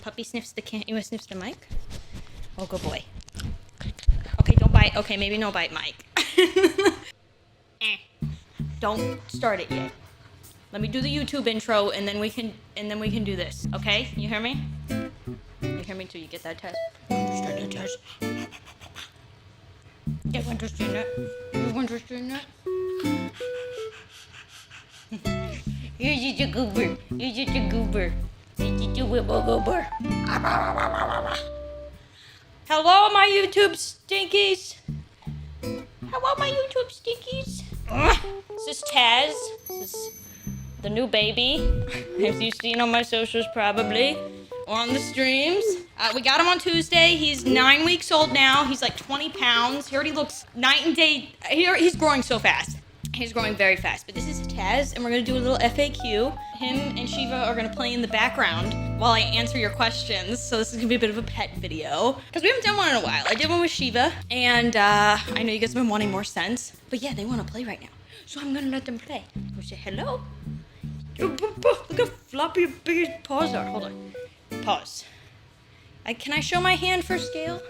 puppy sniffs the can. You want to sniff the mic? Oh, good boy. Okay, don't bite. Okay, maybe no bite, Mike. Don't start it yet. Let me do the YouTube intro, and then we can do this. Okay? You hear me? You hear me till you get that test? Understand that test? You understand that? You understand that? You're just a goober. You're just a goober. You're just a wibble goober. Hello, my YouTube stinkies. Hello, my YouTube stinkies. This is Taz. This is the new baby. As you've seen on my socials, probably. Or on the streams. We got him on Tuesday. He's 9 weeks old now. He's like 20 pounds. He already looks night and day. He's growing so fast. He's growing very fast. But this is Taz, and we're going to do a little FAQ. Him and Shiva are going to play in the background while I answer your questions. So this is going to be a bit of a pet video. Because we haven't done one in a while. I did one with Shiva, and I know you guys have been wanting more sense. But yeah, they want to play right now. So I'm going to let them play. We'll say hello. Look how floppy your big paws are. Hold on. Pause. Can I show my hand for scale?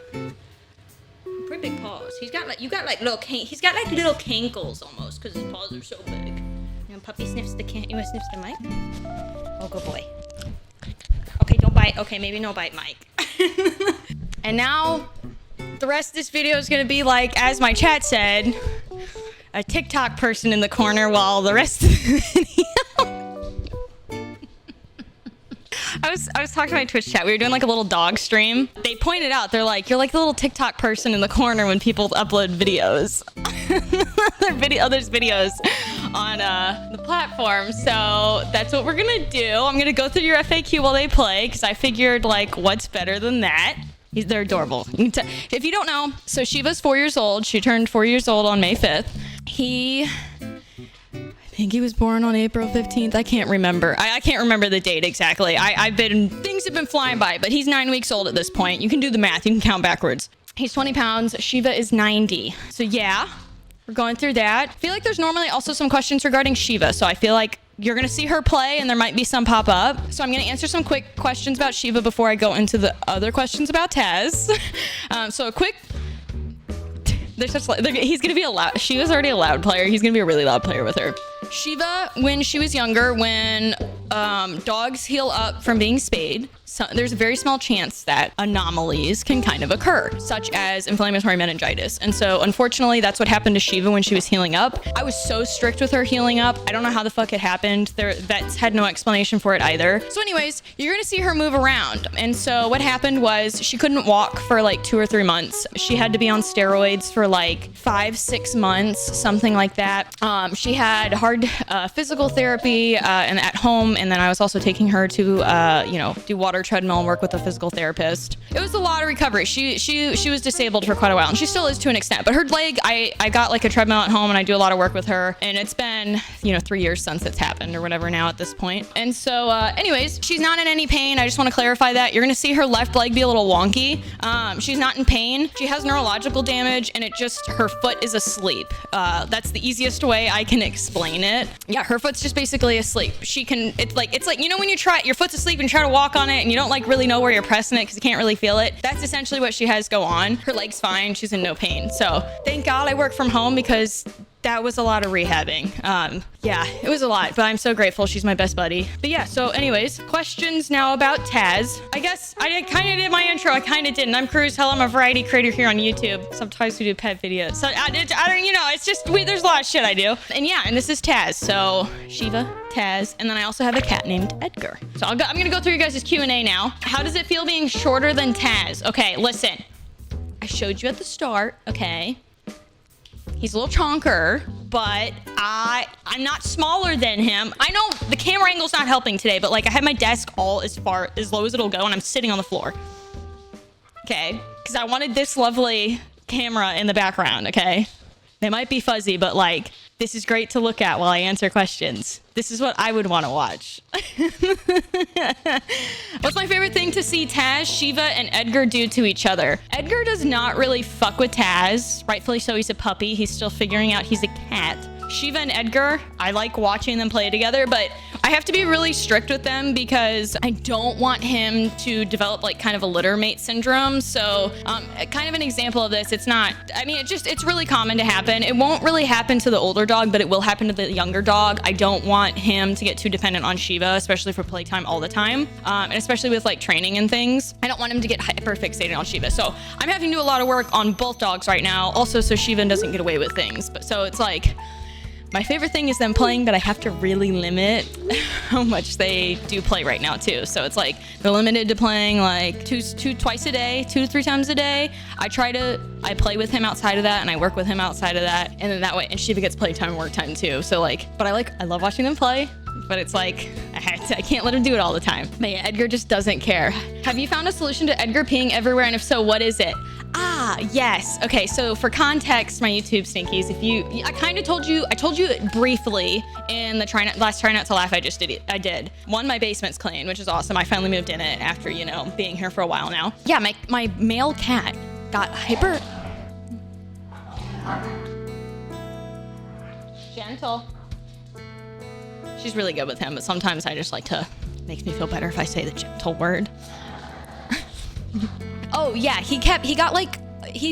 Pretty big paws. He's got like little little cankles almost because his paws are so big. And puppy sniffs the can. You want to sniff the mic? Oh, good boy. Okay, don't bite. Okay, maybe no bite, Mike. And now the rest of this video is gonna be like, as my chat said, a TikTok person in the corner while the rest of the video. I was talking to my Twitch chat. We were doing like a little dog stream. They pointed out, they're like, you're like the little TikTok person in the corner when people upload videos. There's videos on the platform. So that's what we're gonna do. I'm gonna go through your FAQ while they play because I figured like, what's better than that? They're adorable. If you don't know, so Shiva's 4 years old. She turned 4 years old on May 5th. I think he was born on April 15th. I can't remember. I can't remember the date exactly. Things have been flying by, but he's 9 weeks old at this point. You can do the math. You can count backwards. He's 20 pounds. Shiva is 90. So yeah, we're going through that. I feel like there's normally also some questions regarding Shiva. So I feel like you're going to see her play and there might be some pop up. So I'm going to answer some quick questions about Shiva before I go into the other questions about Taz. So a quick... he's gonna be a loud. She was already a loud player. He's gonna be a really loud player with her. Shiva, when she was younger, when dogs heal up from being spayed, so there's a very small chance that anomalies can kind of occur, such as inflammatory meningitis. And so, unfortunately, that's what happened to Shiva when she was healing up. I was so strict with her healing up. I don't know how the fuck it happened. Their vets had no explanation for it either. So anyways, you're gonna see her move around. And so what happened was she couldn't walk for like 2 or 3 months. She had to be on steroids for like 5-6 months, something like that. She had hard physical therapy and at home. And then I was also taking her to, do water treadmill and work with a physical therapist. It was a lot of recovery. She was disabled for quite a while, and she still is to an extent. But her leg, I got like a treadmill at home, and I do a lot of work with her. And it's been 3 years since it's happened or whatever now at this point. And so, anyways, she's not in any pain. I just want to clarify that. You're gonna see her left leg be a little wonky. She's not in pain. She has neurological damage, and her foot is asleep. That's the easiest way I can explain it. Yeah, her foot's just basically asleep. It's like when you try your foot's asleep and try to walk on it and you don't like really know where you're pressing it because you can't really feel it. That's essentially what she has go on. Her leg's fine. She's in no pain. So thank God I work from home because that was a lot of rehabbing. Yeah, it was a lot, but I'm so grateful. She's my best buddy. But yeah, so anyways, questions now about Taz. I guess I kind of did my intro. I kind of didn't. I'm Kruz. Hell, I'm a variety creator here on YouTube. Sometimes we do pet videos. So I don't, it's just, there's a lot of shit I do. And yeah, and this is Taz. So Shiva, Taz, and then I also have a cat named Edgar. So I'm gonna go through you guys' Q&A now. How does it feel being shorter than Taz? Okay, listen. I showed you at the start, okay? He's a little chonker, but I'm not smaller than him. I know the camera angle's not helping today, but like I have my desk all as low as it'll go, and I'm sitting on the floor. Okay, because I wanted this lovely camera in the background, okay? They might be fuzzy, but like, this is great to look at while I answer questions. This is what I would want to watch. What's my favorite thing to see Taz, Shiva, and Edgar do to each other? Edgar does not really fuck with Taz. Rightfully so, he's a puppy. He's still figuring out he's a cat. Shiva and Edgar, I like watching them play together, but I I have to be really strict with them because I don't want him to develop like kind of a litter mate syndrome. So kind of an example of this, it's not, I mean, it's really common to happen. It won't really happen to the older dog, but it will happen to the younger dog. I don't want him to get too dependent on Shiva, especially for playtime all the time. And especially with like training and things. I don't want him to get hyper fixated on Shiva. So I'm having to do a lot of work on both dogs right now. Also, so Shiva doesn't get away with things. But so it's like, my favorite thing is them playing, but I have to really limit how much they do play right now too. So it's like they're limited to playing like twice a day, 2 to 3 times a day. I play with him outside of that and I work with him outside of that. And then that way, and Shiva gets playtime and work time too. So like, but I love watching them play, but it's like, I can't let him do it all the time. But yeah, Edgar just doesn't care. Have you found a solution to Edgar peeing everywhere? And if so, what is it? Ah, yes. Okay, so for context, my YouTube stinkies, I kind of told you briefly in the last Try Not to Laugh I did. One, my basement's clean, which is awesome. I finally moved in it after, being here for a while now. Yeah, my male cat got hyper. Gentle. She's really good with him, but sometimes I just like to, makes me feel better if I say the gentle word. Oh yeah, he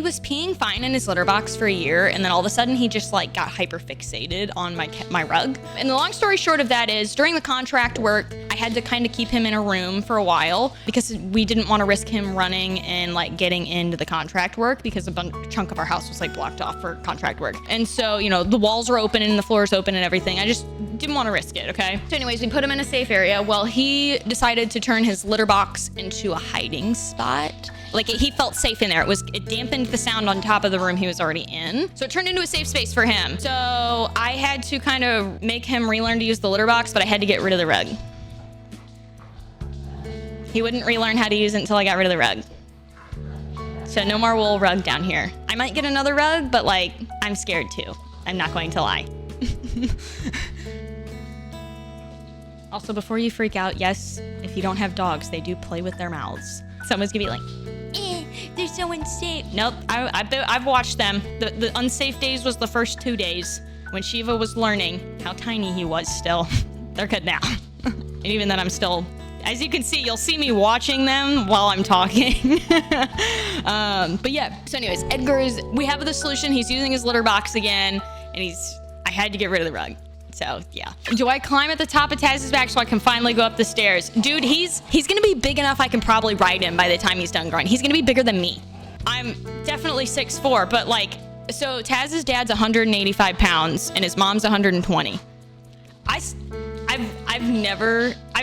was peeing fine in his litter box for a year, and then all of a sudden he just like got hyper fixated on my rug. And the long story short of that is, during the contract work, I had to kind of keep him in a room for a while because we didn't want to risk him running and like getting into the contract work because a chunk of our house was like blocked off for contract work. And so, the walls are open and the floor is open and everything. I just didn't want to risk it, okay? So anyways, we put him in a safe area. Well, he decided to turn his litter box into a hiding spot. Like he felt safe in there. It dampened the sound on top of the room he was already in. So it turned into a safe space for him. So I had to kind of make him relearn to use the litter box, but I had to get rid of the rug. He wouldn't relearn how to use it until I got rid of the rug. So no more wool rug down here. I might get another rug, but like, I'm scared too. I'm not going to lie. Also, before you freak out, yes, if you don't have dogs, they do play with their mouths. Someone's gonna be like, they're so unsafe. Nope, I've watched them. The unsafe days was the first 2 days when Shiva was learning how tiny he was still. They're good now. And even then I'm still, as you can see, you'll see me watching them while I'm talking. But yeah, so anyways, we have the solution. He's using his litter box again, and I had to get rid of the rug. So yeah. Do I climb at the top of Taz's back so I can finally go up the stairs? Dude, he's gonna be big enough I can probably ride him by the time he's done growing. He's gonna be bigger than me. I'm definitely 6'4", but like, so Taz's dad's 185 pounds and his mom's 120. I've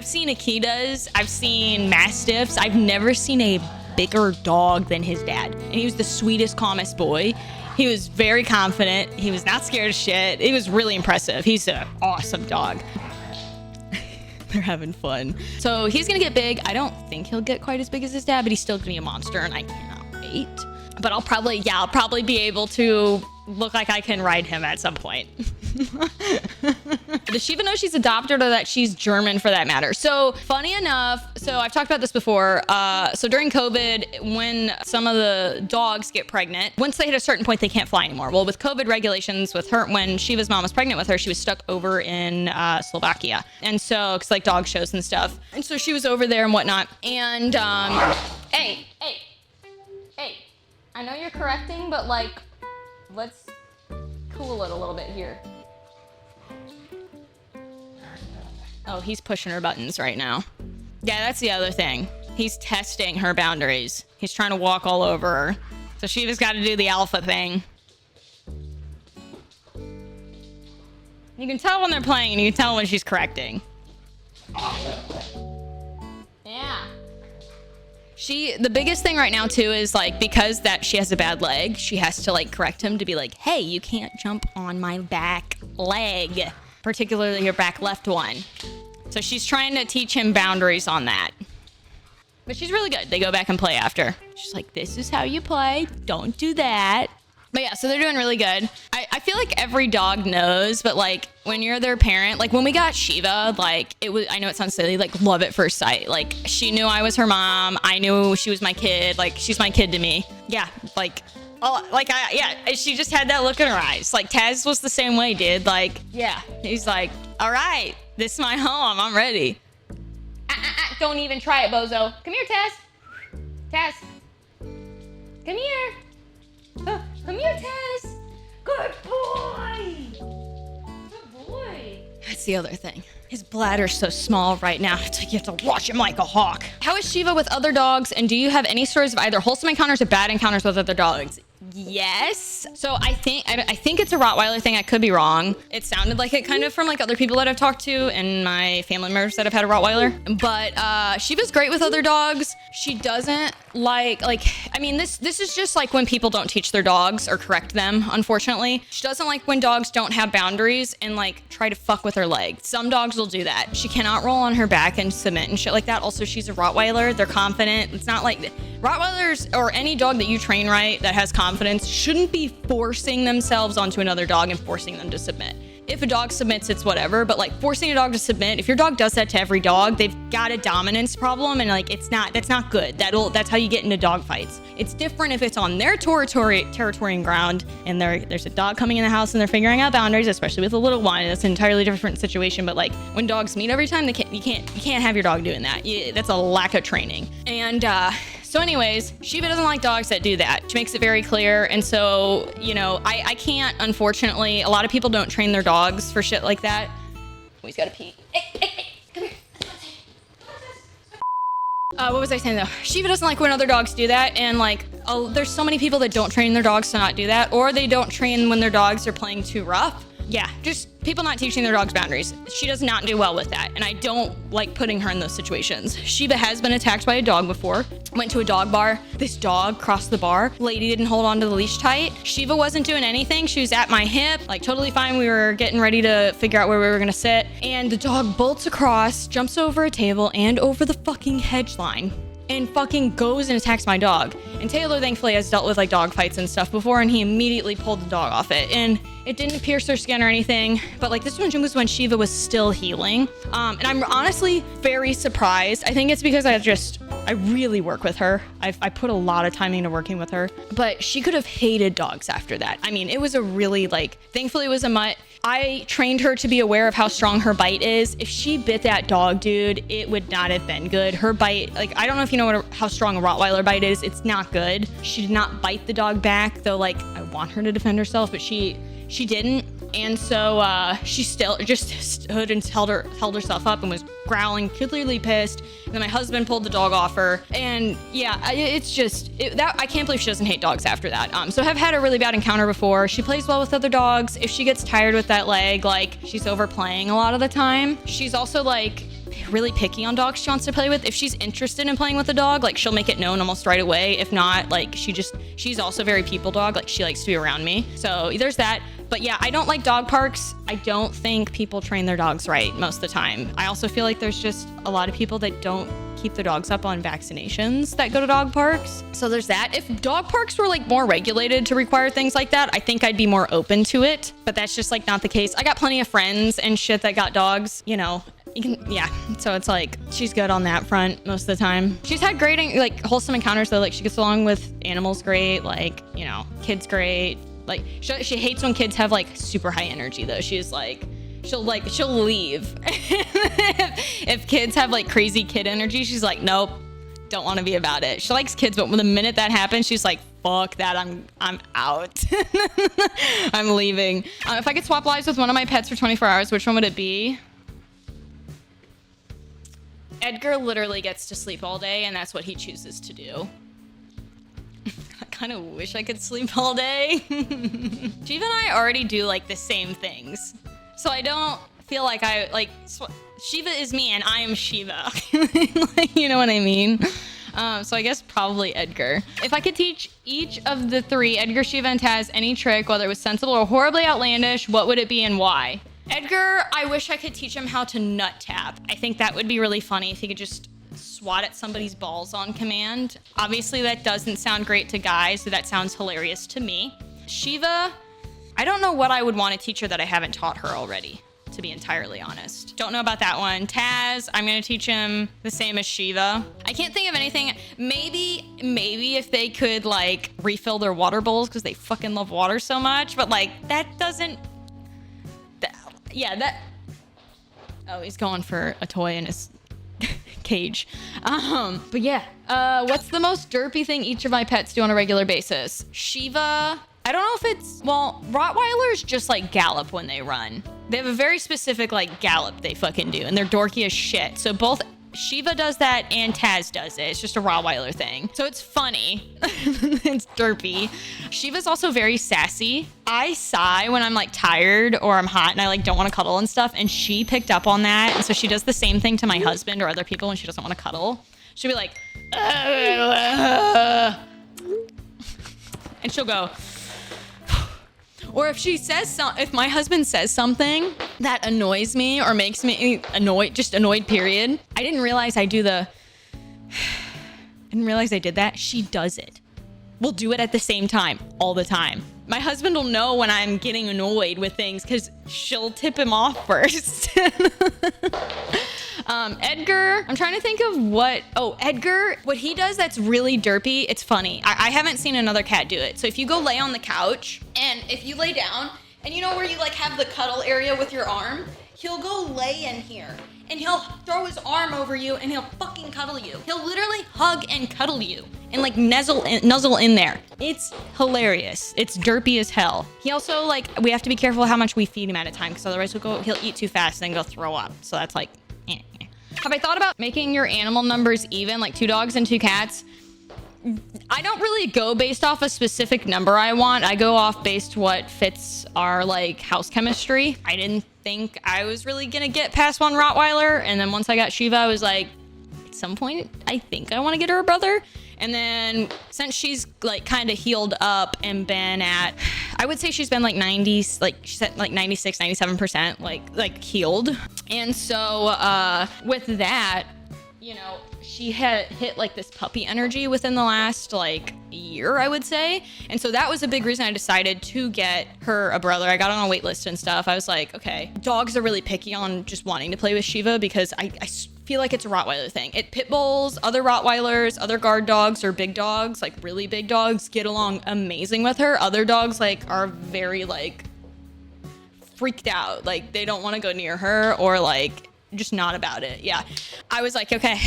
seen Akitas, I've seen Mastiffs, I've never seen a bigger dog than his dad. And he was the sweetest, calmest boy. He was very confident. He was not scared of shit. It was really impressive. He's an awesome dog. They're having fun. So he's gonna get big. I don't think he'll get quite as big as his dad, but he's still gonna be a monster and I cannot wait. But I'll probably be able to look like I can ride him at some point. Does Shiva know she's adopted or that she's German for that matter? So funny enough, so I've talked about this before. So during COVID, when some of the dogs get pregnant, once they hit a certain point, they can't fly anymore. Well, with COVID regulations with her, when Shiva's mom was pregnant with her, she was stuck over in Slovakia. And so, cause like dog shows and stuff. And so she was over there and whatnot. And, hey, I know you're correcting, but like, let's cool it a little bit here. Oh, he's pushing her buttons right now. Yeah, that's the other thing. He's testing her boundaries. He's trying to walk all over her. So Shiva's got to do the alpha thing. You can tell when they're playing and you can tell when she's correcting. Yeah. The biggest thing right now too is like, because that she has a bad leg, she has to like correct him to be like, hey, you can't jump on my back leg, particularly your back left one. So she's trying to teach him boundaries on that. But she's really good. They go back and play after. She's like, this is how you play. Don't do that. But yeah, so they're doing really good. I feel like every dog knows, but like when you're their parent, like when we got Shiva, like I know it sounds silly, like love at first sight. Like she knew I was her mom. I knew she was my kid. Like she's my kid to me. Yeah, like, oh, like she just had that look in her eyes. Like Taz was the same way, dude. Like, yeah, he's like, all right, This is my home. I'm ready. Don't even try it, bozo. Come here, Taz. Taz. Come here. Oh, come here, Taz. Good boy. Good boy. That's the other thing. His bladder's so small right now. It's like you have to watch him like a hawk. How is Shiva with other dogs? And do you have any stories of either wholesome encounters or bad encounters with other dogs? Yes. So I think it's a Rottweiler thing. I could be wrong. It sounded like it kind of from like other people that I've talked to and my family members that have had a Rottweiler. But Shiva's great with other dogs. She doesn't like I mean this is just like when people don't teach their dogs or correct them, unfortunately. She doesn't like when dogs don't have boundaries and like try to fuck with her leg. Some dogs will do that. She cannot roll on her back and submit and shit like that. Also, she's a Rottweiler. They're confident. It's not like Rottweilers or any dog that you train right that has confidence shouldn't be forcing themselves onto another dog and forcing them to submit. If a dog submits, it's whatever, but like forcing a dog to submit, if your dog does that to every dog, they've got a dominance problem and like that's not good. That's how you get into dog fights. It's different if it's on their territory and ground and there's a dog coming in the house and they're figuring out boundaries, especially with a little one. That's an entirely different situation. But like when dogs meet every time, you can't have your dog doing that. That's a lack of training. And so anyways, Shiva doesn't like dogs that do that. She makes it very clear. And so, you know, I can't, unfortunately, a lot of people don't train their dogs for shit like that. Oh, he's got to pee. Hey, come here. What was I saying though? Shiva doesn't like when other dogs do that. And like, there's so many people that don't train their dogs to not do that. Or they don't train when their dogs are playing too rough. Yeah, just people not teaching their dogs boundaries. She does not do well with that, and I don't like putting her in those situations. Shiva has been attacked by a dog before. Went to a dog bar. This dog crossed the bar. Lady didn't hold on to the leash tight. Shiva wasn't doing anything. She was at my hip, like totally fine. We were getting ready to figure out where we were gonna sit, and the dog bolts across, jumps over a table and over the fucking hedge line, and fucking goes and attacks my dog. And Taylor thankfully has dealt with like dog fights and stuff before, and he immediately pulled the dog off it. And it didn't pierce her skin or anything, but like this one was when Shiva was still healing. And I'm honestly very surprised. I think it's because I really work with her. I put a lot of time into working with her, but she could have hated dogs after that. I mean, it was a really like, thankfully it was a mutt. I trained her to be aware of how strong her bite is. If she bit that dog, dude, it would not have been good. Her bite, like, I don't know if you know how strong a Rottweiler bite is. It's not good. She did not bite the dog back, though, like, I want her to defend herself, but she didn't. And so she still just stood and held herself up and was growling, clearly pissed. And then my husband pulled the dog off her. And yeah, it's just, I can't believe she doesn't hate dogs after that. So I've had a really bad encounter before. She plays well with other dogs. If she gets tired with that leg, like she's overplaying a lot of the time. She's also like really picky on dogs she wants to play with. If she's interested in playing with a dog, like she'll make it known almost right away. If not, like she's also very people dog. Like she likes to be around me. So there's that. But yeah, I don't like dog parks. I don't think people train their dogs right most of the time. I also feel like there's just a lot of people that don't keep their dogs up on vaccinations that go to dog parks. So there's that. If dog parks were like more regulated to require things like that, I think I'd be more open to it. But that's just like not the case. I got plenty of friends and shit that got dogs, you know. Yeah, so it's like she's good on that front most of the time. She's had great like wholesome encounters though. Like she gets along with animals great, like, you know, kids great. Like she hates when kids have like super high energy though. She's like she'll leave if kids have like crazy kid energy. She's like, nope, don't want to be about it. She likes kids, but the minute that happens, she's like, fuck that, I'm out. I'm leaving. If I could swap lives with one of my pets for 24 hours, which one would it be? Edgar literally gets to sleep all day, and that's what he chooses to do. I kind of wish I could sleep all day. Shiva and I already do like the same things, so I don't feel like Shiva is me and I am Shiva. Like, you know what I mean? So I guess probably Edgar. If I could teach each of the three, Edgar, Shiva, and Taz, any trick, whether it was sensible or horribly outlandish, what would it be and why? Edgar, I wish I could teach him how to nut tap. I think that would be really funny if he could just swat at somebody's balls on command. Obviously, that doesn't sound great to guys, so that sounds hilarious to me. Shiva, I don't know what I would want to teach her that I haven't taught her already, to be entirely honest. Don't know about that one. Taz, I'm going to teach him the same as Shiva. I can't think of anything. Maybe if they could, like, refill their water bowls because they fucking love water so much, but, like, that doesn't... Oh, he's going for a toy in his cage. But yeah, what's the most derpy thing each of my pets do on a regular basis? Shiva, I don't know if it's, well, Rottweilers just like gallop when they run. They have a very specific like gallop they fucking do, and they're dorky as shit. So both Shiva does that and Taz does it. It's just a Rottweiler thing. So it's funny. It's derpy. Shiva's also very sassy. I sigh when I'm like tired or I'm hot and I like don't want to cuddle and stuff. And she picked up on that. And so she does the same thing to my husband or other people when she doesn't want to cuddle. She'll be like, and she'll go, or if she says if my husband says something that annoys me or makes me annoyed, just annoyed, period. I didn't realize I did that. She does it. We'll do it at the same time all the time. My husband will know when I'm getting annoyed with things because she'll tip him off first. Edgar, I'm trying to think of Edgar, what he does that's really derpy, it's funny. I haven't seen another cat do it. So if you go lay on the couch and if you lay down and you know where you like have the cuddle area with your arm, he'll go lay in here and he'll throw his arm over you and he'll fucking cuddle you. He'll literally hug and cuddle you and like nuzzle in there. It's hilarious. It's derpy as hell. He also like, we have to be careful how much we feed him at a time because otherwise he'll eat too fast and then go throw up. So that's like, Have I thought about making your animal numbers even, like 2 dogs and 2 cats? I don't really go based off a specific number I want. I go off based what fits our like house chemistry. I didn't think I was really gonna get past 1 Rottweiler. And then once I got Shiva, I was like, at some point, I think I want to get her a brother. And then since she's like kind of healed up and been at, I would say she's been like 90, like she's at like 96, 97%, like healed. And so with that, you know, she had hit like this puppy energy within the last like year, I would say. And so that was a big reason I decided to get her a brother. I got on a wait list and stuff. I was like, okay, dogs are really picky on just wanting to play with Shiva because I feel like it's a Rottweiler thing. Pit bulls, other Rottweilers, other guard dogs or big dogs, like really big dogs, get along amazing with her. Other dogs like are very like freaked out. Like they don't want to go near her or like just not about it. Yeah. I was like, okay,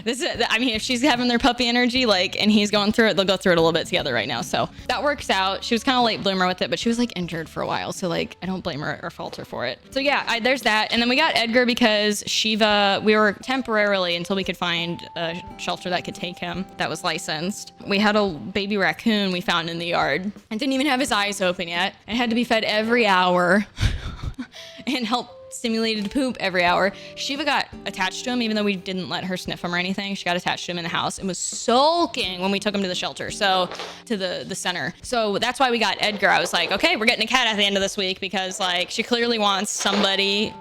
this is, I mean, if she's having their puppy energy, like, and he's going through it, they'll go through it a little bit together right now. So that works out. She was kind of late bloomer with it, but she was like injured for a while. So like, I don't blame her or fault her for it. So yeah, there's that. And then we got Edgar because Shiva, we were temporarily until we could find a shelter that could take him that was licensed. We had a baby raccoon we found in the yard and didn't even have his eyes open yet and had to be fed every hour and help stimulated poop every hour. Shiva got attached to him, even though we didn't let her sniff him or anything. She got attached to him in the house and was sulking when we took him to the shelter, so to the center. So that's why we got Edgar. I was like, okay, we're getting a cat at the end of this week because like she clearly wants somebody.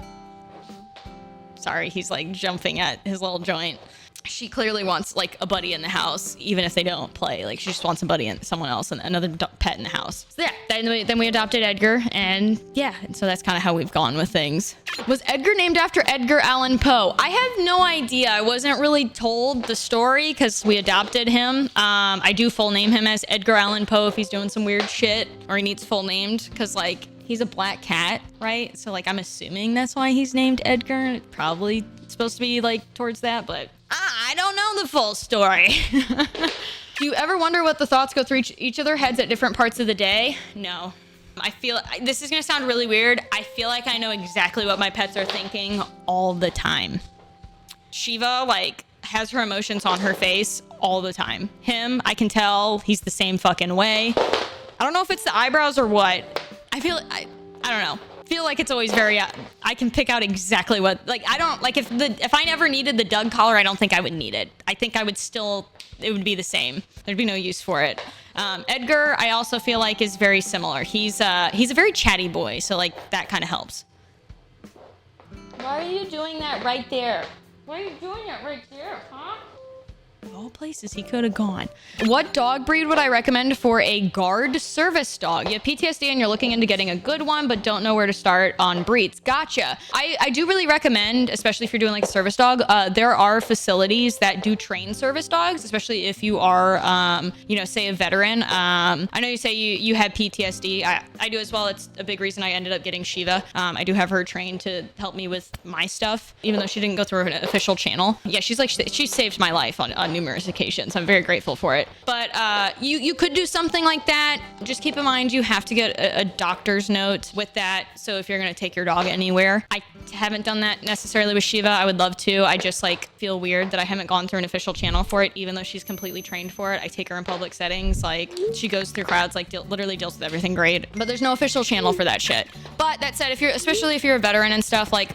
Sorry, he's like jumping at his little joint. She clearly wants like a buddy in the house, even if they don't play. Like she just wants a buddy and someone else and another pet in the house. So yeah, then we adopted Edgar, and yeah, and so that's kind of how we've gone with things. Was Edgar named after Edgar Allan Poe? I have no idea. I wasn't really told the story because we adopted him. I do full name him as Edgar Allan Poe if he's doing some weird shit or he needs full named because like he's a black cat, right? So like I'm assuming that's why he's named Edgar. It's probably supposed to be like towards that, but I don't know the full story. Do you ever wonder what the thoughts go through each of their heads at different parts of the day? No. I feel, this is gonna sound really weird. I feel like I know exactly what my pets are thinking all the time. Shiva, like, has her emotions on her face all the time. Him, I can tell he's the same fucking way. I don't know if it's the eyebrows or what. I don't know. Feel like it's always very I can pick out exactly what, like, I don't like if I never needed the Doug collar, I don't think I would need it. I think I would still, it would be the same. There'd be no use for it. Edgar, I also feel like is very similar. He's a very chatty boy, so like that kind of helps. Why are you doing that right there? Why are you doing it right there, huh? Of all places he could have gone. What dog breed would I recommend for a guard service dog? You have PTSD and you're looking into getting a good one, but don't know where to start on breeds. Gotcha. I do really recommend, especially if you're doing like a service dog, there are facilities that do train service dogs, especially if you are, say a veteran. I know you say you have PTSD. I do as well. It's a big reason I ended up getting Shiva. I do have her trained to help me with my stuff, even though she didn't go through an official channel. Yeah, she saved my life on numerous occasions. I'm very grateful for it. But you could do something like that. Just keep in mind you have to get a doctor's note with that. So if you're gonna take your dog anywhere, I haven't done that necessarily with Shiva. I would love to. I just like feel weird that I haven't gone through an official channel for it, even though she's completely trained for it. I take her in public settings, like she goes through crowds, like literally deals with everything great. But there's no official channel for that shit. But that said, especially if you're a veteran and stuff, like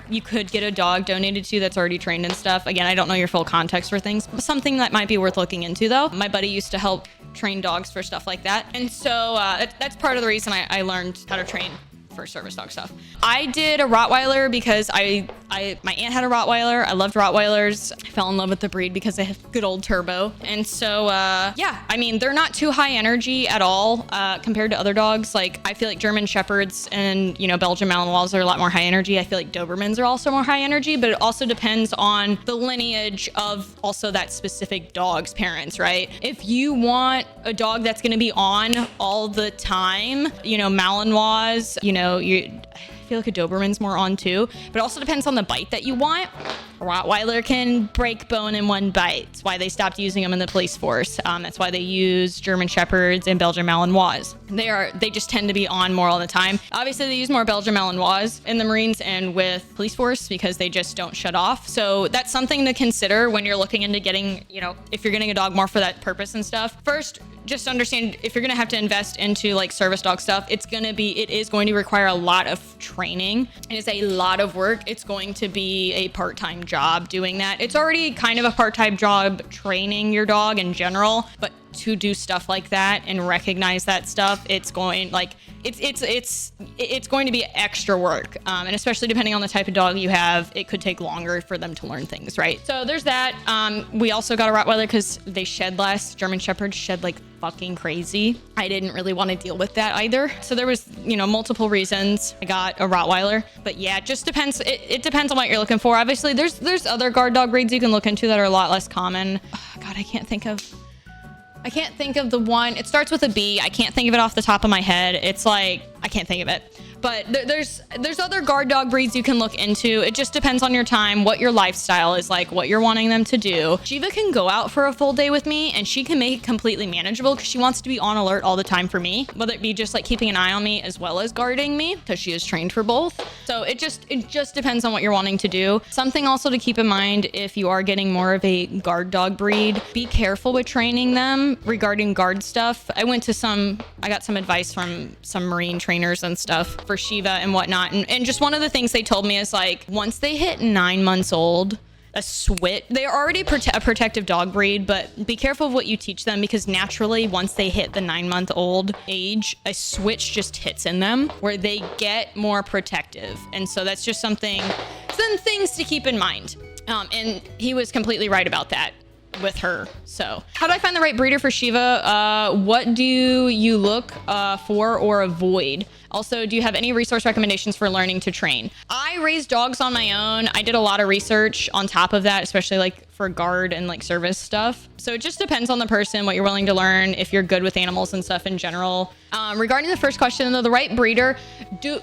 you could get a dog donated to that's already trained and stuff. Again, I don't know your full context for things, but something that might be worth looking into though. My buddy used to help train dogs for stuff like that. And so that's part of the reason I learned how to train for service dog stuff. I did a Rottweiler because my aunt had a Rottweiler. I loved Rottweilers. I fell in love with the breed because they have good old turbo. And so, yeah, I mean, they're not too high energy at all compared to other dogs. Like, I feel like German Shepherds and, Belgian Malinois are a lot more high energy. I feel like Dobermans are also more high energy, but it also depends on the lineage of also that specific dog's parents, right? If you want a dog that's going to be on all the time, Malinois, I feel like a Doberman's more on too, but it also depends on the bite that you want. A Rottweiler can break bone in one bite. That's why they stopped using them in the police force. That's why they use German Shepherds and Belgian Malinois. They just tend to be on more all the time. Obviously, they use more Belgian Malinois in the Marines and with police force because they just don't shut off. So that's something to consider when you're looking into getting, if you're getting a dog more for that purpose and stuff. First, just understand if you're going to have to invest into like service dog stuff, it is going to require a lot of training. It is a lot of work. It's going to be a part-time job doing that. It's already kind of a part-time job training your dog in general, but to do stuff like that and recognize that stuff, it's going to be extra work. And especially depending on the type of dog you have, it could take longer for them to learn things, right? So there's that. We also got a Rottweiler because they shed less. German Shepherds shed like fucking crazy. I didn't really want to deal with that either. So there was, multiple reasons I got a Rottweiler. But yeah, it just depends. It depends on what you're looking for. Obviously, there's other guard dog breeds you can look into that are a lot less common. Oh, God, I can't think of the one. It starts with a B. I can't think of it off the top of my head. It's like, I can't think of it. But there's other guard dog breeds you can look into. It just depends on your time, what your lifestyle is like, what you're wanting them to do. Shiva can go out for a full day with me and she can make it completely manageable because she wants to be on alert all the time for me, whether it be just like keeping an eye on me as well as guarding me because she is trained for both. So it just depends on what you're wanting to do. Something also to keep in mind if you are getting more of a guard dog breed, be careful with training them regarding guard stuff. I got some advice from some Marine trainers and stuff for Shiva and whatnot. And just one of the things they told me is like, once they hit 9 months old, they're already a protective dog breed, but be careful of what you teach them because naturally, once they hit the 9-month-old age, a switch just hits in them where they get more protective. And so that's just some things to keep in mind. And he was completely right about that with her. So how do I find the right breeder for Shiva? What do you look for or avoid? Also, do you have any resource recommendations for learning to train? I raised dogs on my own. I did a lot of research on top of that, especially like for guard and like service stuff. So it just depends on the person, what you're willing to learn, if you're good with animals and stuff in general. Regarding the first question, though, the right breeder,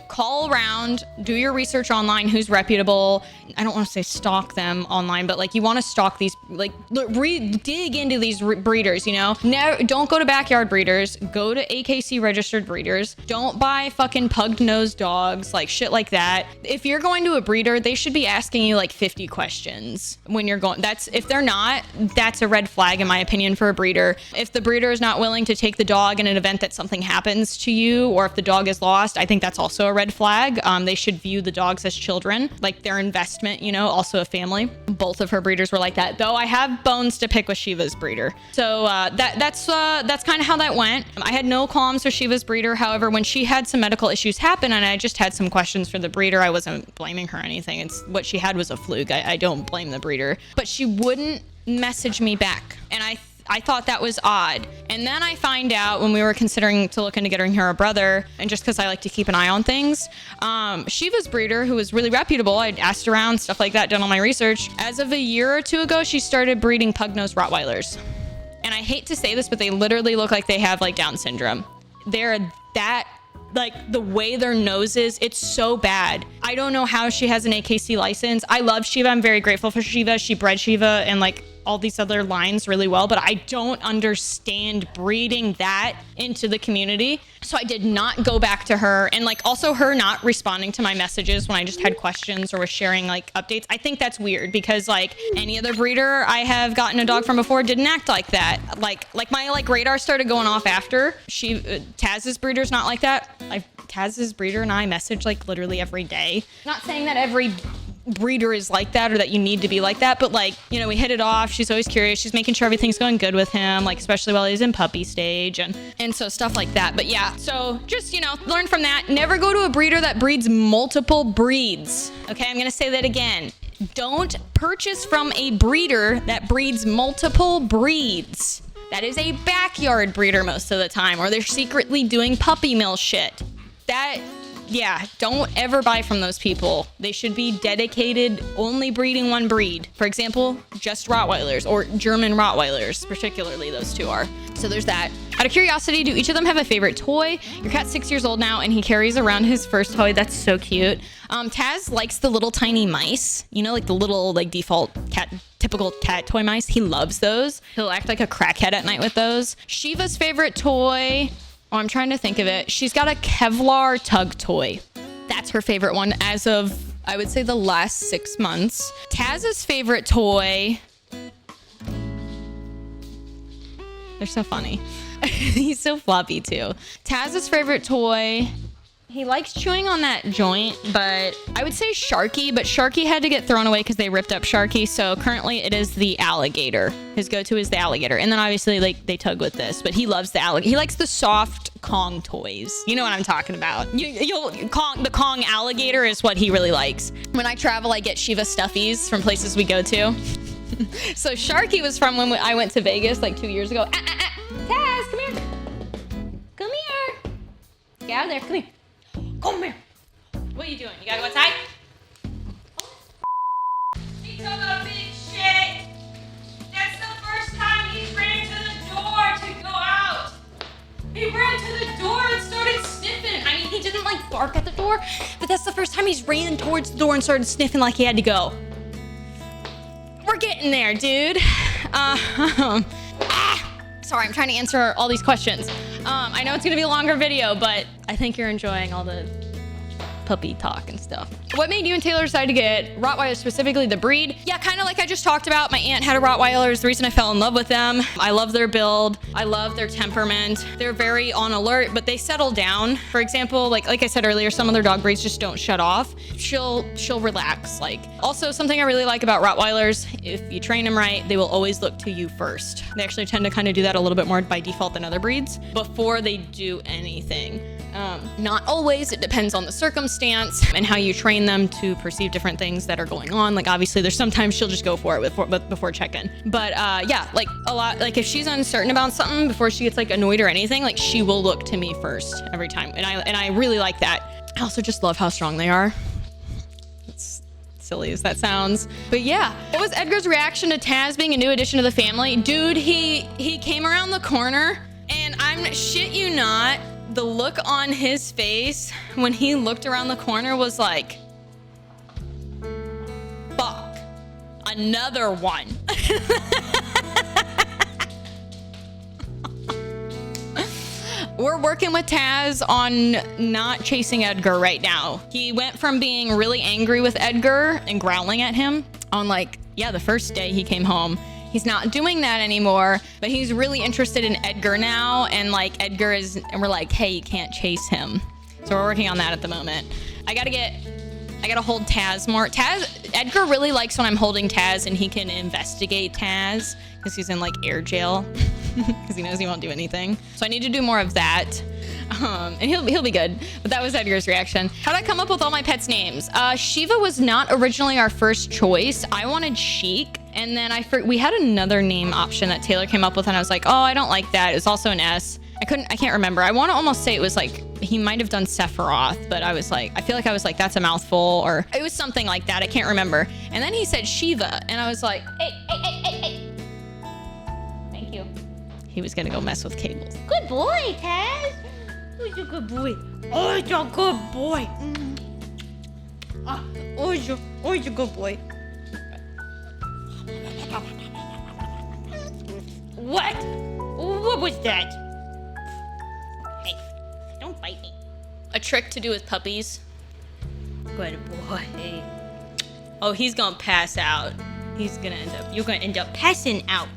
call around, do your research online, who's reputable. I don't want to say stalk them online, but like you want to stalk these, like dig into these breeders, don't go to backyard breeders, go to AKC registered breeders. Don't buy fucking pug-nosed dogs, like shit like that. If you're going to a breeder, they should be asking you like 50 questions when you're going. If they're not, that's a red flag in my opinion for a breeder. If the breeder is not willing to take the dog in an event that something happens to you, or if the dog is lost, I think that's also a red flag. They should view the dogs as children, like their investment, also a family. Both of her breeders were like that, though I have bones to pick with Shiva's breeder. So that's kind of how that went. I had no qualms with Shiva's breeder. However, when she had some medical issues happen and I just had some questions for the breeder, I wasn't blaming her or anything. It's what she had was a fluke. I don't blame the breeder, but she wouldn't message me back. And I thought that was odd. And then I find out when we were considering to look into getting her a brother, and just because I like to keep an eye on things, Shiva's breeder, who was really reputable, I'd asked around, stuff like that, done all my research. As of a year or two ago, she started breeding pug-nosed Rottweilers. And I hate to say this, but they literally look like they have like Down syndrome. They're that, like the way their nose is, it's so bad. I don't know how she has an AKC license. I love Shiva. I'm very grateful for Shiva. She bred Shiva and like all these other lines really well, but I don't understand breeding that into the community. So I did not go back to her, and like also her not responding to my messages when I just had questions or was sharing like updates. I think that's weird because like any other breeder I have gotten a dog from before didn't act like that. Like my like radar started going off after Taz's breeder's not like that. Taz's breeder and I message like literally every day. Not saying that every breeder is like that or that you need to be like that, but like, you know, we hit it off. She's always curious. She's making sure everything's going good with him, like especially while he's in puppy stage and so stuff like that. But yeah, so just, you know, learn from that. Never go to a breeder that breeds multiple breeds. Okay, I'm gonna say that again. Don't purchase from a breeder that breeds multiple breeds. That is a backyard breeder most of the time, or they're secretly doing puppy mill shit. Yeah, don't ever buy from those people. They should be dedicated only breeding one breed. For example, just Rottweilers or German Rottweilers, particularly those two are. So there's that. Out of curiosity, do each of them have a favorite toy? Your cat's 6 years old now and he carries around his first toy. That's so cute. Taz likes the little tiny mice, you know, like the little like default typical cat toy mice. He loves those. He'll act like a crackhead at night with those. Shiva's favorite toy, oh, I'm trying to think of it. She's got a Kevlar tug toy. That's her favorite one as of, I would say, the last 6 months. Taz's favorite toy. They're so funny. He's so floppy too. Taz's favorite toy. He likes chewing on that joint, but I would say Sharky, but Sharky had to get thrown away because they ripped up Sharky. So currently it is the alligator. His go-to is the alligator. And then obviously like they tug with this, but he loves the alligator. He likes the soft Kong toys. You know what I'm talking about. The Kong alligator is what he really likes. When I travel, I get Shiva stuffies from places we go to. So Sharky was from when I went to Vegas like 2 years ago. Taz, come here. Come here. Get out of there, come here. Come here. What are you doing? You gotta go outside? He took a big shit. That's the first time he ran to the door to go out. He ran to the door and started sniffing. I mean, he didn't like bark at the door, but that's the first time he's ran towards the door and started sniffing like he had to go. We're getting there, dude. Sorry, I'm trying to answer all these questions. I know it's gonna be a longer video, but I think you're enjoying all the puppy talk and stuff. What made you and Taylor decide to get Rottweiler, specifically the breed? Yeah, kind of like I just talked about. My aunt had a Rottweiler. It's the reason I fell in love with them. I love their build. I love their temperament. They're very on alert, but they settle down. For example, like I said earlier, some other dog breeds just don't shut off. She'll relax. Also, something I really like about Rottweilers, if you train them right, they will always look to you first. They actually tend to kind of do that a little bit more by default than other breeds before they do anything. Not always, it depends on the circumstance and how you train them to perceive different things that are going on. Like obviously there's sometimes she'll just go for it before check-in. But yeah, like a lot, like if she's uncertain about something before she gets like annoyed or anything, like she will look to me first every time. And I really like that. I also just love how strong they are. It's silly as that sounds. But yeah, what was Edgar's reaction to Taz being a new addition to the family? Dude, he came around the corner and I'm shit you not, the look on his face when he looked around the corner was like, fuck, another one. We're working with Taz on not chasing Edgar right now. He went from being really angry with Edgar and growling at him on the first day he came home. He's not doing that anymore, but he's really interested in Edgar now. And Edgar is, and we're like, hey, you can't chase him. So we're working on that at the moment. I gotta hold Taz more. Edgar really likes when I'm holding Taz and he can investigate Taz because he's in air jail because he knows he won't do anything. So I need to do more of that. And he'll be good. But that was Edgar's reaction. How'd I come up with all my pets' names? Shiva was not originally our first choice. I wanted Chic. And then we had another name option that Taylor came up with, and I was like, oh, I don't like that. It was also an S. I can't remember. I want to almost say it was like, he might have done Sephiroth, but I feel like I was like, that's a mouthful, or it was something like that. I can't remember. And then he said Shiva, and I was like, hey. Thank you. He was gonna go mess with cables. Good boy, Taz. Who's a good boy? Oh, you're a good boy. Oh, you're a good boy. What? What was that? Hey, don't bite me. A trick to do with puppies. Good boy. Oh, he's gonna pass out. You're gonna end up passing out.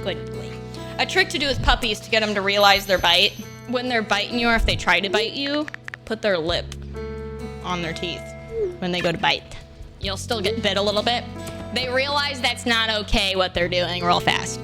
Good boy. A trick to do with puppies to get them to realize their bite. When they're biting you, or if they try to bite you, put their lip on their teeth when they go to bite. You'll still get bit a little bit. They realize that's not okay what they're doing real fast.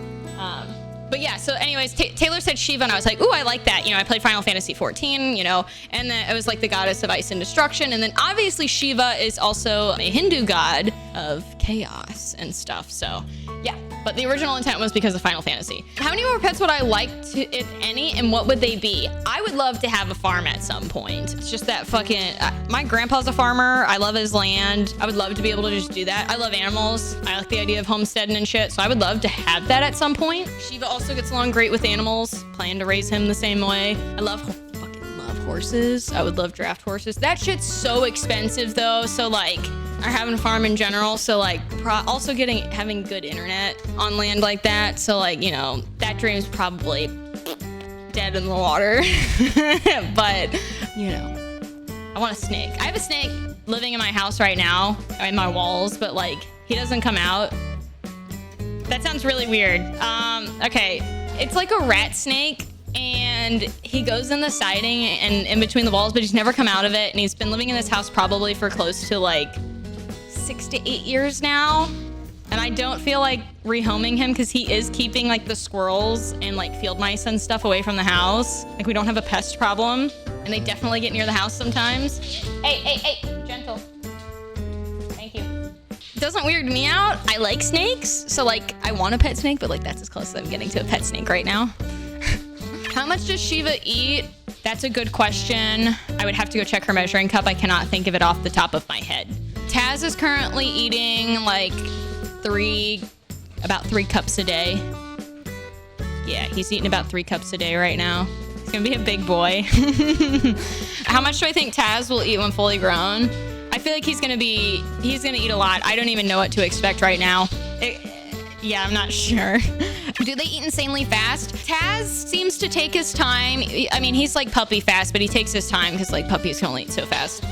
But yeah, so anyways, Taylor said Shiva, and I was like, ooh, I like that. You know, I played Final Fantasy 14, you know, and then it was like the goddess of ice and destruction. And then obviously Shiva is also a Hindu god of chaos and stuff. So yeah, but the original intent was because of Final Fantasy. How many more pets would I like to, if any, and what would they be? I would love to have a farm at some point. It's just that fucking, my grandpa's a farmer. I love his land. I would love to be able to just do that. I love animals. I like the idea of homesteading and shit. So I would love to have that at some point. Shiva also gets along great with animals. Plan to raise him the same way. I fucking love horses. I would love draft horses. That shit's so expensive though. So like, or having a farm in general. So like also having good internet on land like that. So like, you know, that dream's probably dead in the water. But you know, I want a snake. I have a snake living in my house right now, in my walls, but like he doesn't come out. That sounds really weird. Okay, it's like a rat snake, and he goes in the siding and in between the walls, but he's never come out of it. And he's been living in this house probably for close to like 6 to 8 years now. And I don't feel like rehoming him because he is keeping like the squirrels and like field mice and stuff away from the house. Like we don't have a pest problem, and they definitely get near the house sometimes. Hey, gentle. Thank you. It doesn't weird me out. I like snakes, so like I want a pet snake, but like that's as close as I'm getting to a pet snake right now. How much does Shiva eat? That's a good question. I would have to go check her measuring cup. I cannot think of it off the top of my head. Taz is currently eating like about 3 cups a day. Yeah, he's eating about 3 cups a day right now. He's gonna be a big boy. How much do I think Taz will eat when fully grown? I feel like he's gonna eat a lot. I don't even know what to expect right now. Yeah, I'm not sure. Do they eat insanely fast? Taz seems to take his time. I mean, he's like puppy fast, but he takes his time because like puppies can only eat so fast.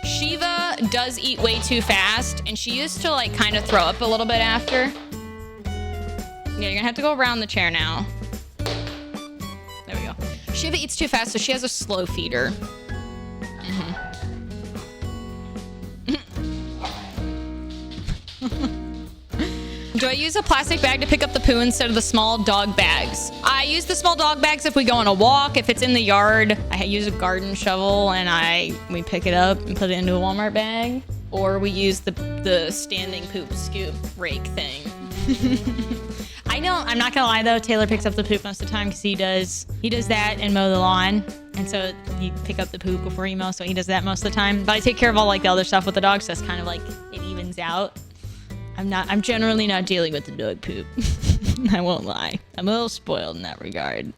Shiva does eat way too fast, and she used to like kind of throw up a little bit after. Yeah, you're gonna have to go around the chair now. There we go. Shiva eats too fast, so she has a slow feeder. Do I use a plastic bag to pick up the poo instead of the small dog bags? I use the small dog bags if we go on a walk. If it's in the yard, I use a garden shovel and we pick it up and put it into a Walmart bag. Or we use the standing poop scoop rake thing. I'm not gonna lie though, Taylor picks up the poop most of the time because he does that and mow the lawn. And so you pick up the poop before you mow, so he does that most of the time. But I take care of all like the other stuff with the dog, so it's kind of like it evens out. I'm generally not dealing with the dog poop. I won't lie. I'm a little spoiled in that regard.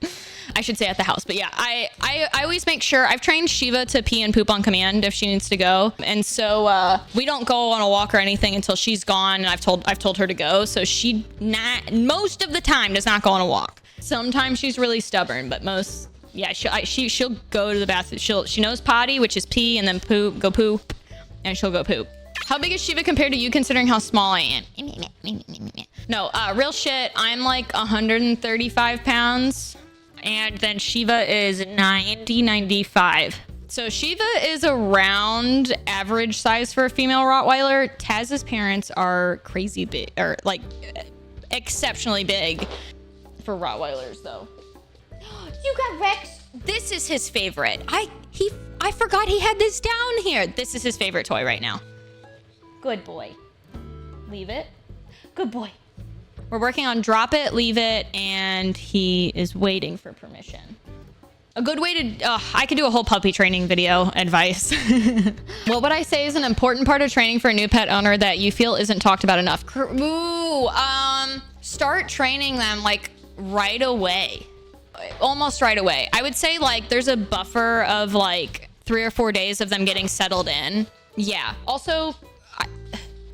I should say at the house, but yeah, I always make sure I've trained Shiva to pee and poop on command if she needs to go. And so we don't go on a walk or anything until she's gone, and I've told her to go. So she most of the time does not go on a walk. Sometimes she's really stubborn, but she'll go to the bathroom. She knows potty, which is pee, and then go poop, and she'll go poop. How big is Shiva compared to you, considering how small I am? No, real shit, I'm like 135 pounds, and then Shiva is 95. So Shiva is around average size for a female Rottweiler. Taz's parents are crazy big, or like exceptionally big for Rottweilers though. You got Rex. This is his favorite. I forgot he had this down here. This is his favorite toy right now. Good boy. Leave it. Good boy. We're working on drop it, leave it, and he is waiting for permission. A good way to, I could do a whole puppy training video advice. What would I say is an important part of training for a new pet owner that you feel isn't talked about enough? Start training them like right away. Almost right away. I would say like there's a buffer of like 3 or 4 days of them getting settled in. Yeah. Also,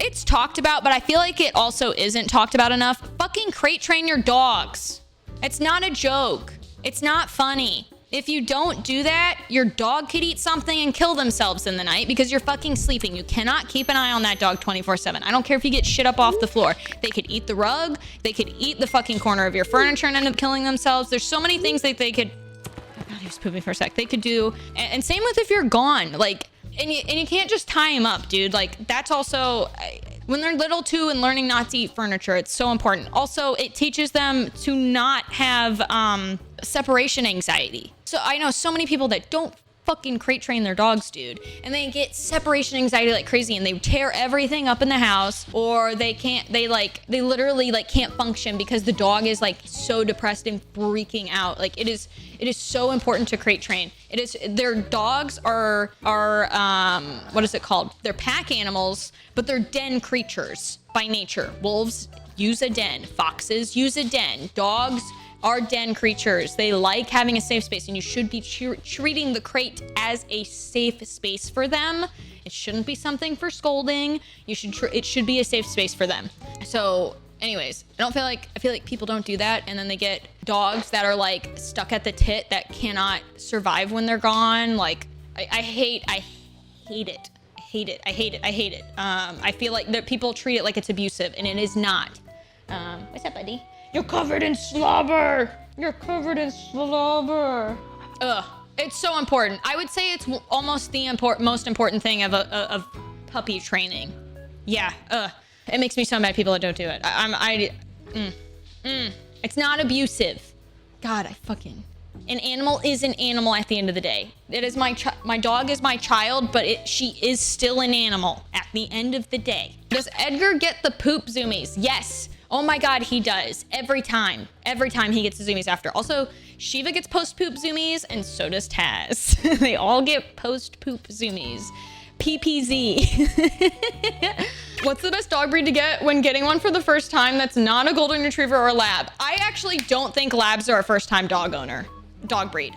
it's talked about, but I feel like it also isn't talked about enough. Fucking crate train your dogs. It's not a joke. It's not funny. If you don't do that, your dog could eat something and kill themselves in the night because you're fucking sleeping. You cannot keep an eye on that dog 24/7. I don't care if you get shit up off the floor. They could eat the rug. They could eat the fucking corner of your furniture and end up killing themselves. There's so many things that they could... Oh God, he was pooping for a sec. They could do. And same with if you're gone. Like, and you can't just tie him up, dude. Like, that's also... When they're little too and learning not to eat furniture, it's so important. Also, it teaches them to not have separation anxiety. So I know so many people that don't fucking crate train their dogs, dude. And they get separation anxiety like crazy and they tear everything up in the house, or they literally like can't function because the dog is like so depressed and freaking out. Like it is so important to crate train. Their dogs are what is it called? They're pack animals, but they're den creatures by nature. Wolves use a den, foxes use a den, dogs are den creatures. They like having a safe space, and you should be treating the crate as a safe space for them. It shouldn't be something for scolding. It should be a safe space for them. So anyways, I feel like people don't do that, and then they get dogs that are like stuck at the tit that cannot survive when they're gone. Like I hate it. I feel like that people treat it like it's abusive, and it is not. What's up, buddy? You're covered in slobber. You're covered in slobber. Ugh, it's so important. I would say it's almost the most important thing of puppy training. Yeah, it makes me so mad people that don't do it. It's not abusive. God, an animal is an animal at the end of the day. It is my dog is my child, but she is still an animal at the end of the day. Does Edgar get the poop zoomies? Yes. Oh my God, he does. Every time he gets the zoomies after. Also, Shiva gets post-poop zoomies, and so does Taz. They all get post-poop zoomies. PPZ. What's the best dog breed to get when getting one for the first time that's not a golden retriever or a lab? I actually don't think labs are a first-time dog breed.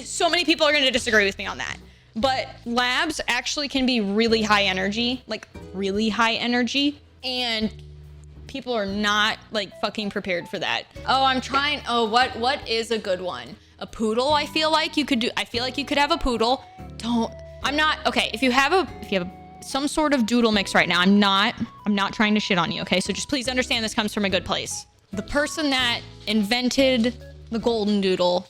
So many people are gonna disagree with me on that. But labs actually can be really high energy, and people are not like fucking prepared for that. What is a good one? A poodle, I feel like you could have a poodle. If you have some sort of doodle mix right now, I'm not trying to shit on you, okay? So just please understand this comes from a good place. The person that invented the golden doodle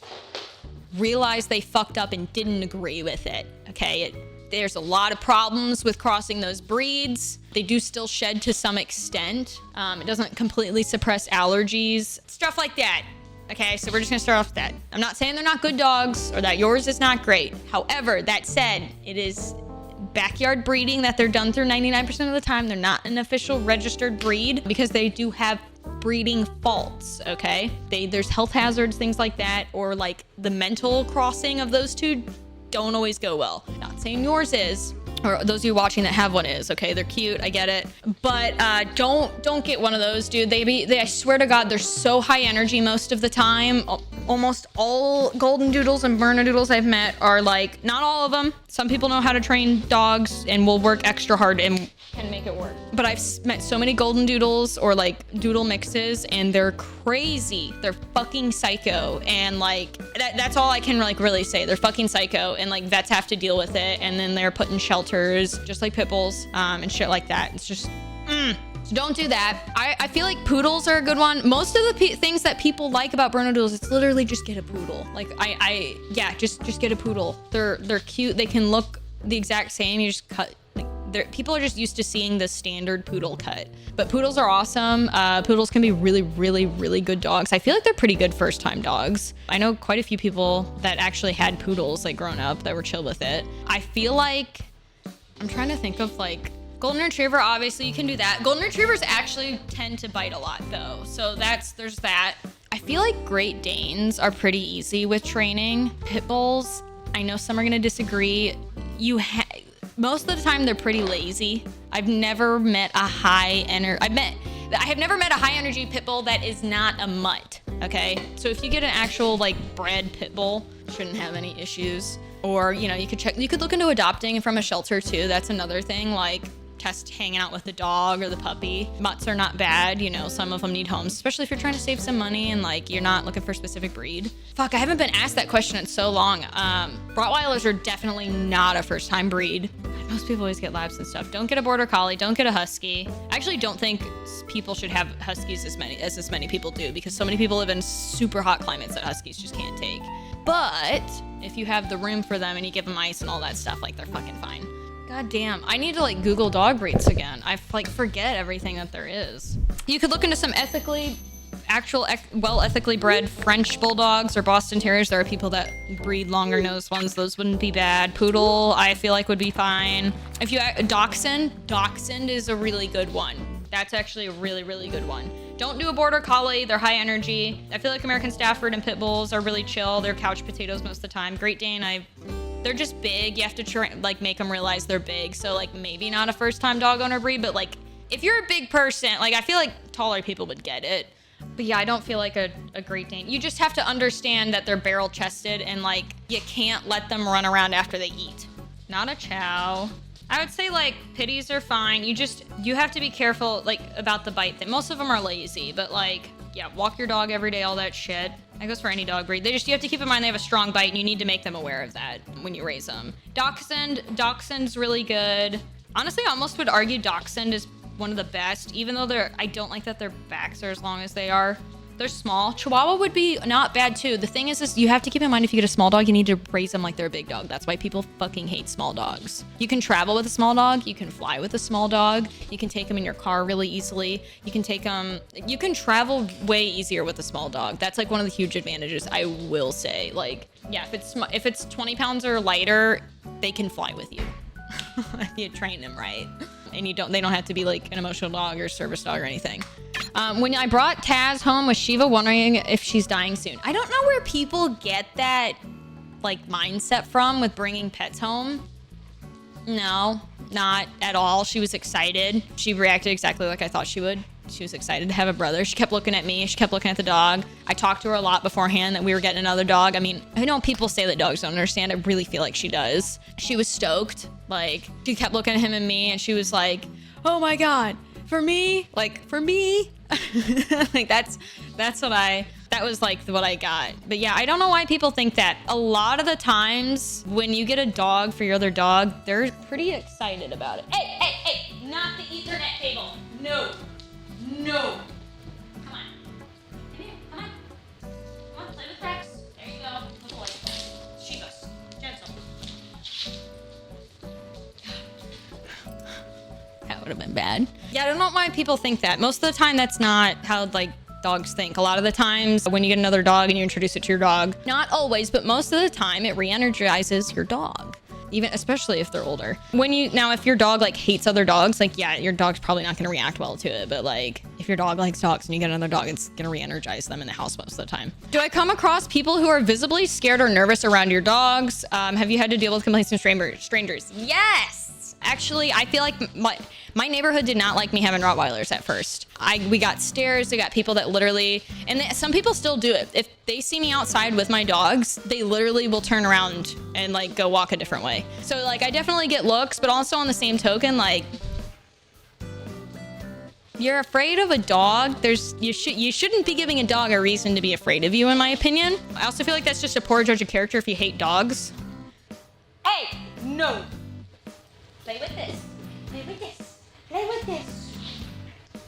realized they fucked up and didn't agree with it, okay? There's a lot of problems with crossing those breeds. They do still shed to some extent. It doesn't completely suppress allergies, stuff like that. Okay, so we're just gonna start off with that. I'm not saying they're not good dogs or that yours is not great. However, that said, it is backyard breeding that they're done through 99% of the time. They're not an official registered breed because they do have breeding faults, okay? There's health hazards, things like that, or like the mental crossing of those two don't always go well. Not saying yours is, or those of you watching that have one is, okay? They're cute, I get it. But don't get one of those, dude. I swear to God, they're so high energy most of the time. Almost all golden doodles and bernedoodles I've met are like, not all of them. Some people know how to train dogs and will work extra hard and can make it work. But I've met so many golden doodles or like doodle mixes, and they're crazy. They're fucking psycho. And like, that's all I can like really say. They're fucking psycho, and like vets have to deal with it. And then they're put in shelters, just like pit bulls, and shit like that. It's just, so don't do that. I feel like poodles are a good one. Most of the things that people like about bernedoodles, it's literally just get a poodle. Like just get a poodle. They're cute. They can look the exact same. You just cut. People are just used to seeing the standard poodle cut, but poodles are awesome. Poodles can be really, really, really good dogs. I feel like they're pretty good first-time dogs. I know quite a few people that actually had poodles like growing up that were chill with it. I feel like, I'm trying to think of like Golden Retriever, obviously you can do that. Golden Retrievers actually tend to bite a lot though. So there's that. I feel like Great Danes are pretty easy with training. Pit Bulls, I know some are gonna disagree. Most of the time they're pretty lazy. I've never met a I have never met a high energy pit bull that is not a mutt, okay? So if you get an actual like bred pit bull, shouldn't have any issues. Or, you know, you could look into adopting from a shelter too. That's another thing, like test hanging out with the dog or the puppy. Mutts are not bad, you know, some of them need homes, especially if you're trying to save some money and like you're not looking for a specific breed. Fuck, I haven't been asked that question in so long. Rottweilers are definitely not a first time breed. Most people always get labs and stuff. Don't get a border collie, don't get a husky. I actually don't think people should have huskies as many people do, because so many people live in super hot climates that huskies just can't take. But if you have the room for them and you give them ice and all that stuff, like they're fucking fine. God damn, I need to like Google dog breeds again. I like forget everything that there is. You could look into some ethically bred French bulldogs or Boston Terriers. There are people that breed longer nosed ones. Those wouldn't be bad. Poodle, I feel like would be fine. If you Dachshund is a really good one. That's actually a really, really good one. Don't do a border collie. They're high energy. I feel like American Stafford and Pit Bulls are really chill. They're couch potatoes most of the time. Great Dane, they're just big. You have to make them realize they're big. So like maybe not a first time dog owner breed, but like if you're a big person, like I feel like taller people would get it. But yeah, I don't feel like a Great Dane. You just have to understand that they're barrel chested and like you can't let them run around after they eat. Not a chow. I would say like pitties are fine. You have to be careful like about the bite thing. Most of them are lazy, but like, yeah, walk your dog every day, all that shit. That goes for any dog breed. You have to keep in mind they have a strong bite and you need to make them aware of that when you raise them. Dachshund's really good. Honestly, I almost would argue Dachshund is one of the best, even though I don't like that their backs are as long as they are. They're small. Chihuahua would be not bad too. The thing is you have to keep in mind if you get a small dog, you need to raise them like they're a big dog. That's why people fucking hate small dogs. You can travel with a small dog. You can fly with a small dog. You can take them in your car really easily. You can travel way easier with a small dog. That's like one of the huge advantages, I will say. Like, yeah, if it's 20 pounds or lighter, they can fly with you. If you train them right. And they don't have to be like an emotional dog or service dog or anything. When I brought Taz home, was Shiva wondering if she's dying soon? I don't know where people get that like mindset from with bringing pets home. No, not at all. She was excited. She reacted exactly like I thought she would. She was excited to have a brother. She kept looking at me. She kept looking at the dog. I talked to her a lot beforehand that we were getting another dog. I mean, I know people say that dogs don't understand. I really feel like she does. She was stoked. Like, she kept looking at him and me, and she was like, oh my God, for me? Like, for me? Like, that was like what I got. But yeah, I don't know why people think that. A lot of the times when you get a dog for your other dog, they're pretty excited about it. Hey, not the Ethernet cable. No. Come on. Come here, come on. Come on, play with Rex. There you go. Good boy. Shiva, gentle. That would have been bad. Yeah, I don't know why people think that. Most of the time, that's not how, like, dogs think. A lot of the times when you get another dog and you introduce it to your dog, not always, but most of the time, it re-energizes your dog. Even especially if they're older. If your dog like hates other dogs, like yeah, your dog's probably not gonna react well to it. But like if your dog likes dogs and you get another dog, it's gonna re-energize them in the house most of the time. Do I come across people who are visibly scared or nervous around your dogs? Have you had to deal with complaints from strangers? Yes. Actually, I feel like my neighborhood did not like me having Rottweilers at first. We got stares. We got people that literally, and some people still do it. If they see me outside with my dogs, they literally will turn around and like go walk a different way. So like I definitely get looks, but also on the same token, like you're afraid of a dog. You shouldn't be giving a dog a reason to be afraid of you, in my opinion. I also feel like that's just a poor judge of character if you hate dogs. Hey, no. Play with this. Play with this. Play with this.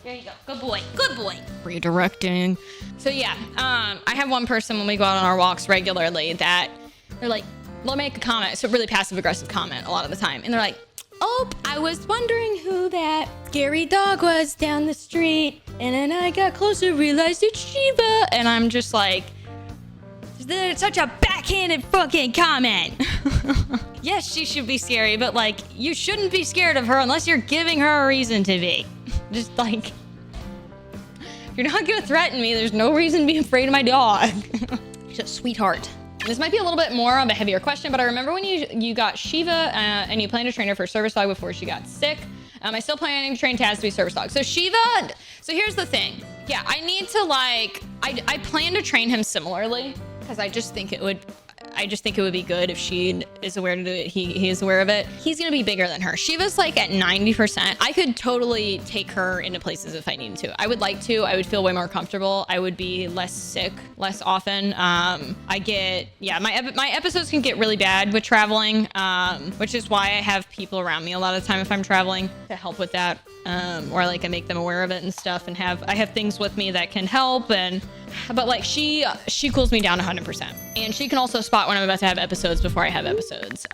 There you go. Good boy. Good boy. Redirecting. So yeah, I have one person when we go out on our walks regularly that they're like, they'll make a comment. It's a really passive aggressive comment a lot of the time. And they're like, oh, I was wondering who that scary dog was down the street. And then I got closer, realized it's Shiva. And I'm just like, there's such a back backhanded fucking comment. Yes, she should be scary, but like, you shouldn't be scared of her unless you're giving her a reason to be. Just like, if you're not gonna threaten me, there's no reason to be afraid of my dog. She's a sweetheart. This might be a little bit more of a heavier question, but I remember when you got Shiva and you planned to train her for service dog before she got sick. I still planning to train Taz to be service dog. So Shiva, so here's the thing. Yeah, I need to like, I plan to train him similarly because I just think it would be good if she is aware to do it. He is aware of it. He's gonna be bigger than her. Shiva's like at 90%. I could totally take her into places if I needed to. I would like to. I would feel way more comfortable. I would be less sick, less often. My episodes can get really bad with traveling, which is why I have people around me a lot of the time if I'm traveling to help with that. Or like I make them aware of it and stuff, and I have things with me that can help. But like she cools me down 100%, and she can also spot when I'm about to have episodes before I have episodes.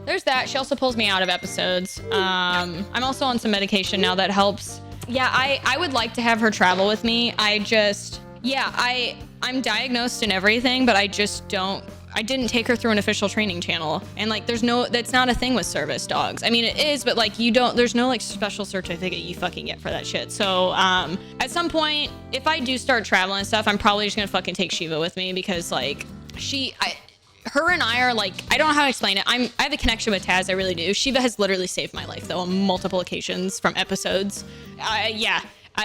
There's that. She also pulls me out of episodes. I'm also on some medication now that helps. Yeah, I would like to have her travel with me. I'm diagnosed and everything, but I didn't take her through an official training channel. And like, that's not a thing with service dogs. I mean, it is, but like there's no like special certificate you fucking get for that shit. So, at some point, if I do start traveling and stuff, I'm probably just gonna fucking take Shiva with me because like, her and I are like, I don't know how to explain it. I have a connection with Taz, I really do. Shiva has literally saved my life though on multiple occasions from episodes.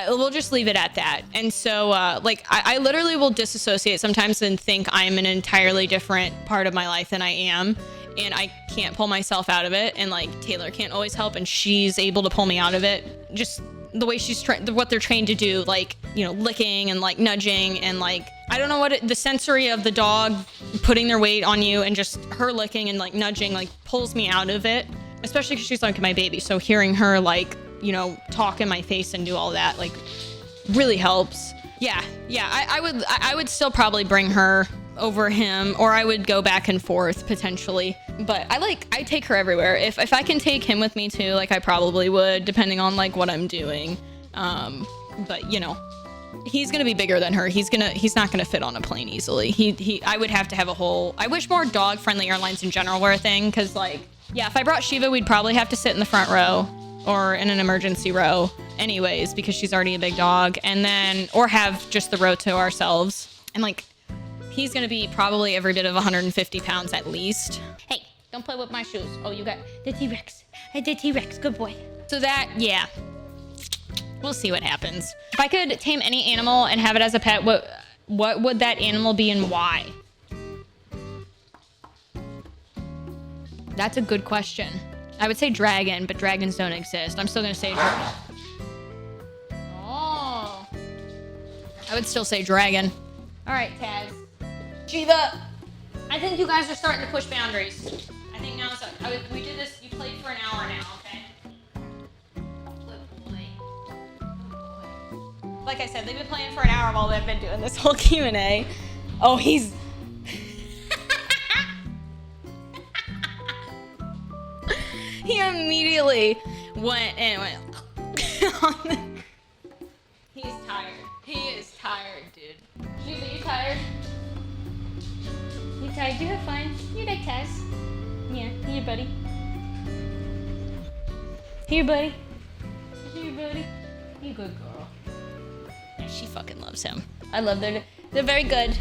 We'll just leave it at that. And so, like, I literally will disassociate sometimes and think I'm an entirely different part of my life than I am. And I can't pull myself out of it. And like, Taylor can't always help, and she's able to pull me out of it. Just the way she's what they're trained to do, like, you know, licking and like nudging and like, I don't know the sensory of the dog putting their weight on you and just her licking and like nudging, like pulls me out of it, especially because she's like my baby. So hearing her like, you know, talk in my face and do all that like really helps. I would still probably bring her over him, or I would go back and forth potentially, but I take her everywhere. If I can take him with me too, like I probably would, depending on like what I'm doing. But you know, he's gonna be bigger than her. He's not gonna fit on a plane easily. I would have to have I wish more dog friendly airlines in general were a thing, because like, yeah, if I brought Shiva, we'd probably have to sit in the front row or in an emergency row anyways, because she's already a big dog, and then, or have just the row to ourselves. And like, he's gonna be probably every bit of 150 pounds at least. Hey, don't play with my shoes. Oh, you got the T-Rex. The T-Rex, good boy. So that, yeah, we'll see what happens. If I could tame any animal and have it as a pet, what would that animal be and why? That's a good question. I would say dragon, but dragons don't exist. I'm still gonna say dragon. Oh. I would still say dragon. All right, Taz. Shiva, I think you guys are starting to push boundaries. I think now it's we did this, you played for an hour now, okay? Like I said, they've been playing for an hour while they've been doing this whole Q&A. Oh, he's... He immediately went. He's tired. He is tired, dude. Shiva, you tired? You tired? You have fun? You like Taz? Yeah, here, buddy. Here, buddy. Here, buddy. You good girl. Yeah, she fucking loves him. I love them. They're very good.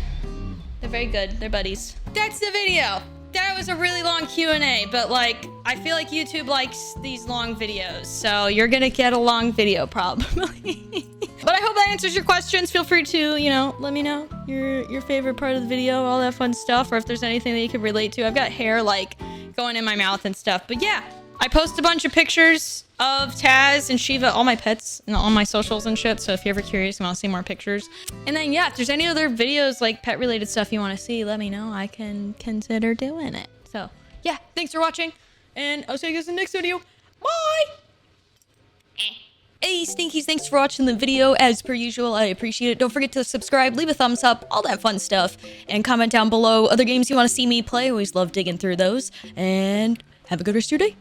They're very good. They're buddies. That's the video. That was a really long Q&A, but like, I feel like YouTube likes these long videos, so you're gonna get a long video probably. But I hope that answers your questions. Feel free to, you know, let me know your favorite part of the video, all that fun stuff, or if there's anything that you could relate to. I've got hair like going in my mouth and stuff, but yeah, I post a bunch of pictures of Taz and Shiva, all my pets, and on my socials and shit. So if you're ever curious and want to see more pictures, and then yeah, if there's any other videos like pet related stuff you want to see, let me know. I can consider doing it. So yeah, thanks for watching, and I'll see you guys in the next video. Bye. Hey Stinkies, thanks for watching the video. As per usual, I appreciate it. Don't forget to subscribe, leave a thumbs up, all that fun stuff, and comment down below other games you want to see me play. Always love digging through those, and have a good rest of your day.